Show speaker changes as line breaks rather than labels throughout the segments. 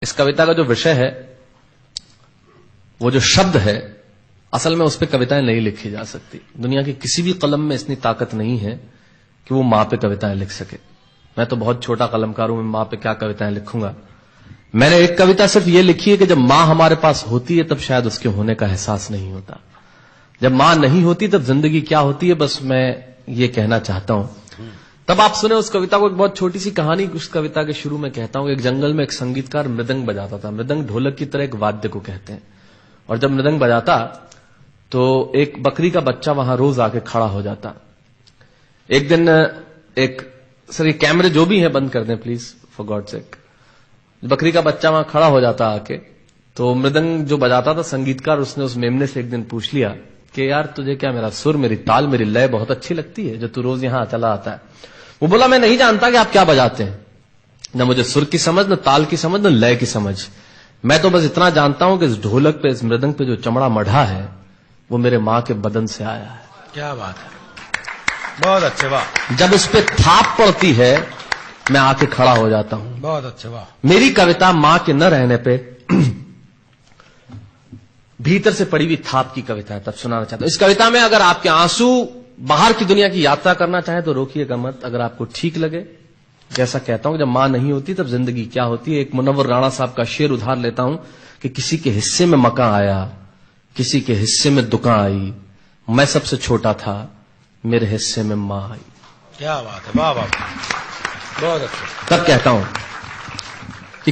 इस कविता का जो विषय है, वो जो शब्द है, असल में उस पर कविताएं नहीं लिखी जा सकती। दुनिया की किसी भी कलम में इतनी ताकत नहीं है कि वो मां पे कविताएं लिख सके। मैं तो बहुत छोटा कलमकार हूं, मैं मां पे क्या कविताएं लिखूंगा। मैंने एक कविता सिर्फ ये लिखी है कि जब मां हमारे पास होती है तब शायद उसके होने का एहसास नहीं होता। जब मां नहीं होती तब जिंदगी क्या होती है, बस मैं ये कहना चाहता हूं। तब आप सुने उस कविता को। एक बहुत छोटी सी कहानी उस कविता के शुरू में कहता हूं। एक जंगल में एक संगीतकार मृदंग बजाता था। मृदंग ढोलक की तरह एक वाद्य को कहते हैं। और जब मृदंग बजाता तो एक बकरी का बच्चा वहां रोज आके खड़ा हो जाता। एक दिन सर ये कैमरे जो भी है बंद कर दें प्लीज, फॉर गॉड सेक। बकरी का बच्चा वहां खड़ा हो जाता आके, तो मृदंग जो बजाता था संगीतकार, उसने उस मेमने से एक दिन पूछ लिया कि यार तुझे क्या मेरा सुर, मेरी ताल, मेरी लय बहुत अच्छी लगती है जो तू रोज यहां चला आता है। वो बोला मैं नहीं जानता कि आप क्या बजाते हैं, न मुझे सुर की समझ, न ताल की समझ, न लय की समझ। मैं तो बस इतना जानता हूं कि इस ढोलक पे, इस मृदंग पे जो चमड़ा मढ़ा है वो मेरे मां के बदन से आया है।
क्या बात है, बहुत अच्छे, वाह।
जब उस पे थाप पड़ती है मैं आके खड़ा हो जाता हूं।
बहुत अच्छे, वाह।
मेरी कविता मां के न रहने पे भीतर से पड़ी हुई थाप की कविता है, तब सुनाना चाहता हूं। इस कविता में अगर आपके आंसू बाहर की दुनिया की यात्रा करना चाहे तो रोकिएगा मत। अगर आपको ठीक लगे, जैसा कहता हूं जब मां नहीं होती तब जिंदगी क्या होती है। एक मुनव्वर राणा साहब का शेर उधार लेता हूं कि किसी के हिस्से में मकान आया, किसी के हिस्से में दुकान आई, मैं सबसे छोटा था, मेरे हिस्से में मां आई।
क्या बात है, वाह वाह, बहुत अच्छा।
तब कहता हूं कि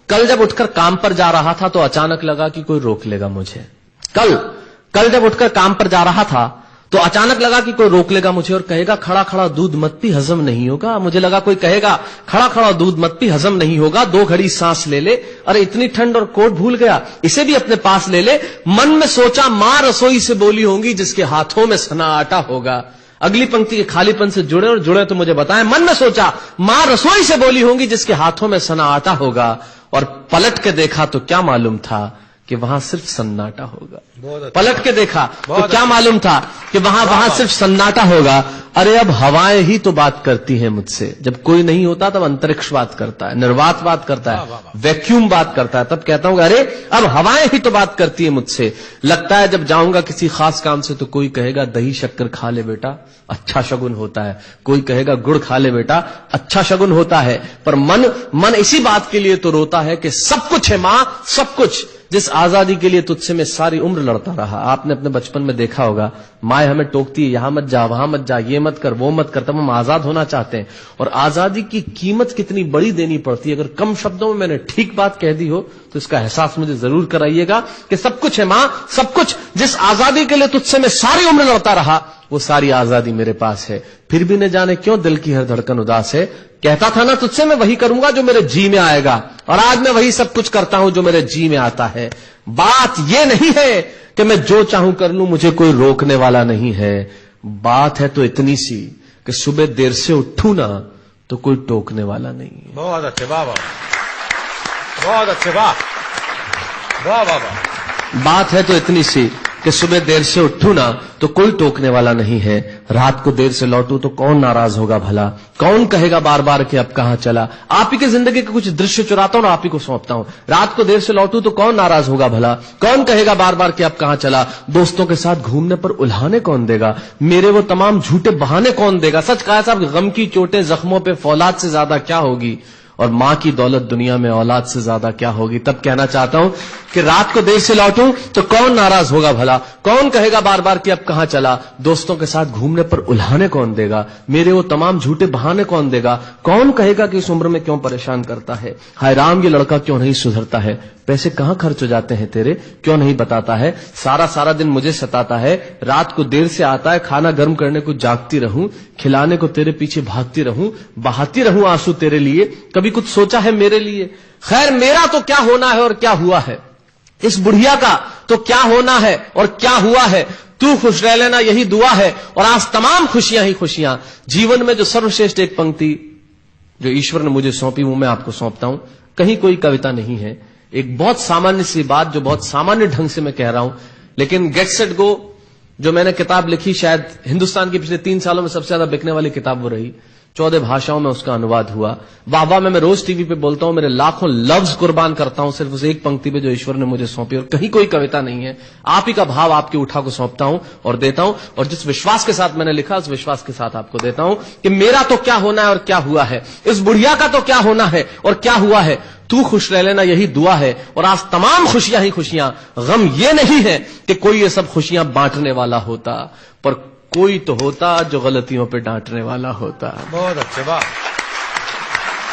कल जब उठकर काम पर जा रहा था तो अचानक लगा कि कोई रोक लेगा मुझे। कल जब उठकर काम पर जा रहा था तो अचानक लगा कि कोई रोक लेगा मुझे और कहेगा खड़ा खड़ा दूध मत पी, हजम नहीं होगा। मुझे लगा कोई कहेगा खड़ा खड़ा दूध मत पी, हजम नहीं होगा, 2 घड़ी सांस ले ले, अरे इतनी ठंड और कोट भूल गया, इसे भी अपने पास ले ले। मन में सोचा मां रसोई से बोली होंगी जिसके हाथों में सना आटा होगा। अगली पंक्ति के खालीपन से जुड़े और जुड़े तो मुझे बताएं। मन में सोचा मां रसोई से बोली होंगी जिसके हाथों में सना आटा होगा, और पलट के देखा तो क्या मालूम था कि वहां सिर्फ सन्नाटा होगा। पलट के देखा तो क्या मालूम था कि वहां सिर्फ सन्नाटा होगा। अरे अब हवाएं ही तो बात करती हैं मुझसे। जब कोई नहीं होता तब अंतरिक्ष बात करता है, निर्वात बात करता है, वैक्यूम बात करता है। तब कहता हूं अरे अब हवाएं ही तो बात करती है मुझसे। लगता है जब जाऊंगा किसी खास काम से तो कोई कहेगा दही शक्कर खा ले बेटा, अच्छा शगुन होता है। कोई कहेगा गुड़ खा ले बेटा, अच्छा शगुन होता है। पर मन इसी बात के लिए तो रोता है कि सब कुछ है मां, सब कुछ, जिस आजादी के लिए तुझसे मैं सारी उम्र लड़ता रहा। आपने अपने बचपन में देखा होगा, माए हमें टोकती है, यहां मत जा, वहां मत जा, ये मत कर, वो मत कर। तब हम आजाद होना चाहते हैं, और आजादी की कीमत कितनी बड़ी देनी पड़ती है। अगर कम शब्दों में मैंने ठीक बात कह दी हो तो इसका एहसास मुझे जरूर कराइएगा कि सब कुछ है मां, सब कुछ, जिस आजादी के लिए तुझसे मैं सारी उम्र लड़ता रहा वो सारी आजादी मेरे पास है। फिर भी न जाने क्यों दिल की हर धड़कन उदास है। कहता था ना तुझसे मैं वही करूंगा जो मेरे जी में आएगा, और आज मैं वही सब कुछ करता हूं जो मेरे जी में आता है। बात यह नहीं है कि मैं जो चाहूं कर लूं, मुझे कोई रोकने वाला नहीं है। बात है तो इतनी सी कि सुबह देर से उठूं ना तो कोई टोकने वाला नहीं है।
बहुत अच्छे, वाह वाह, बहुत अच्छे, वाह वाह वाह वाह।
बात है तो इतनी सी कि सुबह देर से उठूं ना तो कोई टोकने वाला नहीं है। रात को देर से लौटूं तो कौन नाराज होगा भला, कौन कहेगा बार बार कि अब कहां चला। आप ही की जिंदगी के कुछ दृश्य चुराता हूं और आप ही को सौंपता हूं। रात को देर से लौटूं तो कौन नाराज होगा भला, कौन कहेगा बार बार कि अब कहां चला। दोस्तों के साथ घूमने पर उल्हाने कौन देगा, मेरे वो तमाम झूठे बहाने कौन देगा। सच कहा साहब, गम की चोटें जख्मों पे फौलाद से ज्यादा क्या होगी, और मां की दौलत दुनिया में औलाद से ज्यादा क्या होगी। तब कहना चाहता हूं कि रात को देर से लौटूं तो कौन नाराज होगा भला, कौन कहेगा बार बार कि अब कहां चला। दोस्तों के साथ घूमने पर उल्हाने कौन देगा, मेरे वो तमाम झूठे बहाने कौन देगा। कौन कहेगा कि इस उम्र में क्यों परेशान करता है। हाय राम, ये लड़का क्यों नहीं सुधरता है। पैसे कहां खर्च हो जाते हैं तेरे, क्यों नहीं बताता है। सारा दिन मुझे सताता है, रात को देर से आता है, खाना गर्म करने को जागती रहूं, खिलाने को तेरे पीछे भागती रहूं, बहाती रहूं आंसू तेरे लिए। कभी कुछ सोचा है मेरे लिए। खैर मेरा तो क्या होना है और क्या हुआ है, इस बुढ़िया का तो क्या होना है और क्या हुआ है। तू खुश रह लेना यही दुआ है, और आज तमाम खुशियां ही खुशियां। जीवन में जो सर्वश्रेष्ठ एक पंक्ति जो ईश्वर ने मुझे सौंपी वो मैं आपको सौंपता हूं। कहीं कोई कविता नहीं है, एक बहुत सामान्य सी बात जो बहुत सामान्य ढंग से मैं कह रहा हूं, लेकिन गेट सेट गो जो मैंने किताब लिखी, शायद हिंदुस्तान की पिछले 3 सालों में सबसे ज्यादा बिकने वाली किताब वो रही। 14 भाषाओं में उसका अनुवाद हुआ। वाह में मैं रोज टीवी पे बोलता हूं, मेरे लाखों लफ्ज कुर्बान करता हूं सिर्फ उस एक पंक्ति पे जो ईश्वर ने मुझे सौंपी, और कहीं कोई कविता नहीं है। आप ही का भाव आपकी उठा को सौंपता हूं और देता हूं, और जिस विश्वास के साथ मैंने लिखा उस विश्वास के साथ आपको देता हूं कि मेरा तो क्या होना है और क्या हुआ है, इस बुढ़िया का तो क्या होना है और क्या हुआ है, तू खुश रह लेना, यही दुआ है। और आज तमाम खुशियां ही खुशियां, गम ये नहीं है कि कोई ये सब खुशियां बांटने वाला होता, पर कोई तो होता जो गलतियों पे डांटने वाला होता।
बहुत अच्छे, वाह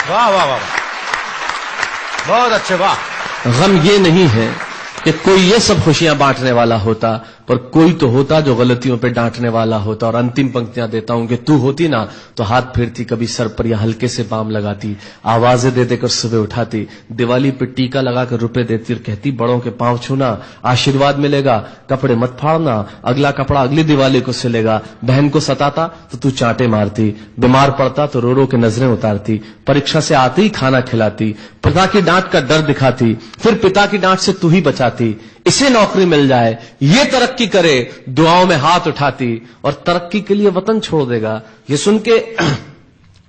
वाह वाह वाह, बहुत अच्छे, वाह।
गम ये नहीं है कि कोई ये सब खुशियां बांटने वाला होता, पर कोई तो होता जो गलतियों पे डांटने वाला होता। और अंतिम पंक्तियां देता हूं कि तू होती ना तो हाथ फेरती, कभी सर पर या हल्के से बाम लगाती, आवाजें दे देकर सुबह उठाती, दिवाली पे टीका लगाकर रुपए देती और कहती बड़ों के पांव छूना, आशीर्वाद मिलेगा, कपड़े मत फाड़ना, अगला कपड़ा अगली दिवाली को सिलेगा। बहन को सताता तो तू चांटे मारती, बीमार पड़ता तो रो रो के नजरें उतारती, परीक्षा से आते ही खाना खिलाती, पिता की डांट का डर दिखाती, फिर पिता की डांट से तू ही बचाती, इसे नौकरी मिल जाए, ये तरक्की करे, दुआओं में हाथ उठाती, और तरक्की के लिए वतन छोड़ देगा, ये सुन के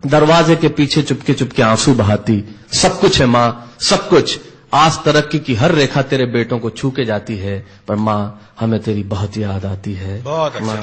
दरवाजे के पीछे चुपके चुपके आंसू बहाती। सब कुछ है मां, सब कुछ, आज तरक्की की हर रेखा तेरे बेटों को छू के जाती है, पर मां हमें तेरी बहुत याद आती है।
बहुत अच्छा।